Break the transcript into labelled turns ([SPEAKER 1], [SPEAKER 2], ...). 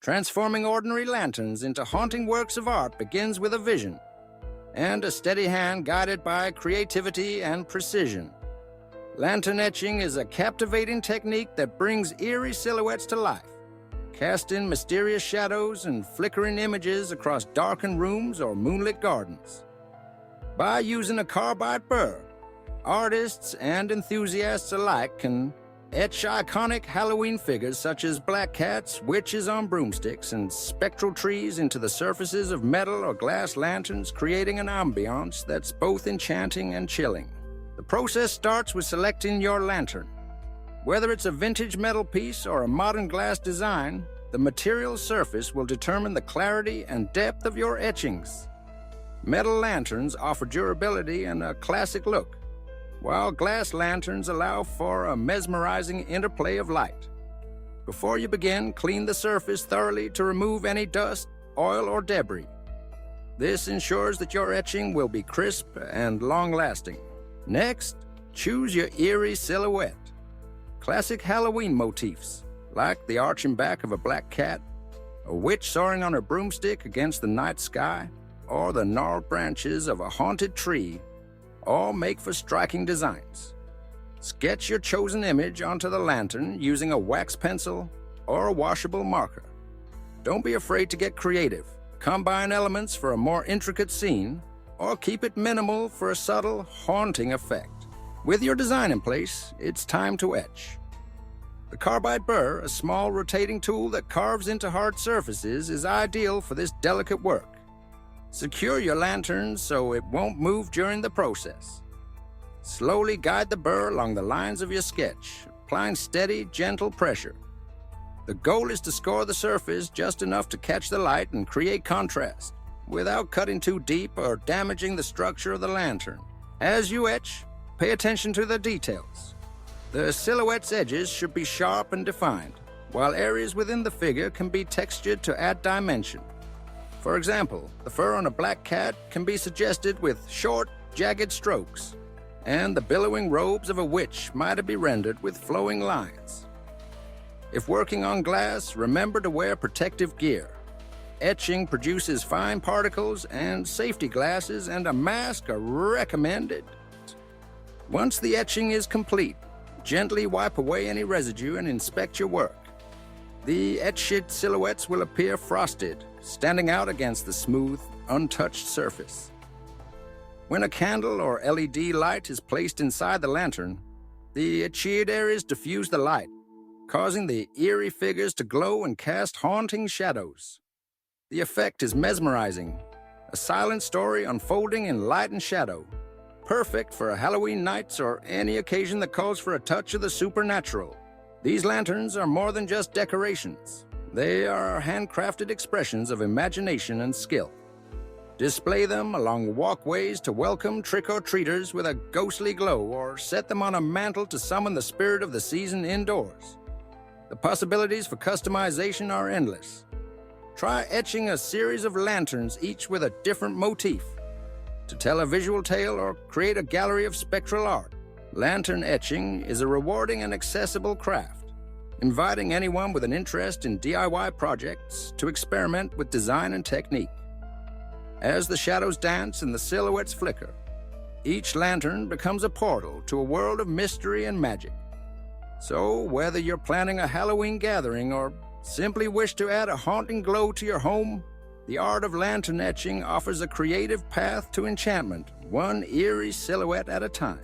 [SPEAKER 1] Transforming ordinary lanterns into haunting works of art begins with a vision and a steady hand guided by creativity and precision. Lantern etching is a captivating technique that brings eerie silhouettes to life, casting mysterious shadows and flickering images across darkened rooms or moonlit gardens. By using a Carbide Burr, artists and enthusiasts alike can etch iconic Halloween figures such as black cats, witches on broomsticks, and spectral trees into the surfaces of metal or glass lanterns, creating an ambiance that's both enchanting and chilling. The process starts with selecting your lantern. Whether it's a vintage metal piece or a modern glass design, the material surface will determine the clarity and depth of your etchings. Metal lanterns offer durability and a classic look, while glass lanterns allow for a mesmerizing interplay of light. Before you begin, clean the surface thoroughly to remove any dust, oil, or debris. This ensures that your etching will be crisp and long-lasting. Next, choose your eerie silhouette. Classic Halloween motifs, like the arching back of a black cat, a witch soaring on a broomstick against the night sky, or the gnarled branches of a haunted tree, all make for striking designs. Sketch your chosen image onto the lantern using a wax pencil or a washable marker. Don't be afraid to get creative. Combine elements for a more intricate scene, or keep it minimal for a subtle, haunting effect. With your design in place, it's time to etch. The Carbide Burr, a small rotating tool that carves into hard surfaces, is ideal for this delicate work. Secure your lantern so it won't move during the process. Slowly guide the burr along the lines of your sketch, applying steady, gentle pressure. The goal is to score the surface just enough to catch the light and create contrast, without cutting too deep or damaging the structure of the lantern. As you etch, pay attention to the details. The silhouette's edges should be sharp and defined, while areas within the figure can be textured to add dimension. For example, the fur on a black cat can be suggested with short, jagged strokes, and the billowing robes of a witch might be rendered with flowing lines. If working on glass, remember to wear protective gear. Etching produces fine particles, and safety glasses and a mask are recommended. Once the etching is complete, gently wipe away any residue and inspect your work. The etched silhouettes will appear frosted, standing out against the smooth, untouched surface. When a candle or LED light is placed inside the lantern, the etched areas diffuse the light, causing the eerie figures to glow and cast haunting shadows. The effect is mesmerizing, a silent story unfolding in light and shadow, perfect for Halloween nights or any occasion that calls for a touch of the supernatural. These lanterns are more than just decorations. They are handcrafted expressions of imagination and skill. Display them along walkways to welcome trick-or-treaters with a ghostly glow, or set them on a mantle to summon the spirit of the season indoors. The possibilities for customization are endless. Try etching a series of lanterns, each with a different motif, to tell a visual tale or create a gallery of spectral art. Lantern etching is a rewarding and accessible craft, inviting anyone with an interest in DIY projects to experiment with design and technique. As the shadows dance and the silhouettes flicker, each lantern becomes a portal to a world of mystery and magic. So, whether you're planning a Halloween gathering or simply wish to add a haunting glow to your home, the art of lantern etching offers a creative path to enchantment, one eerie silhouette at a time.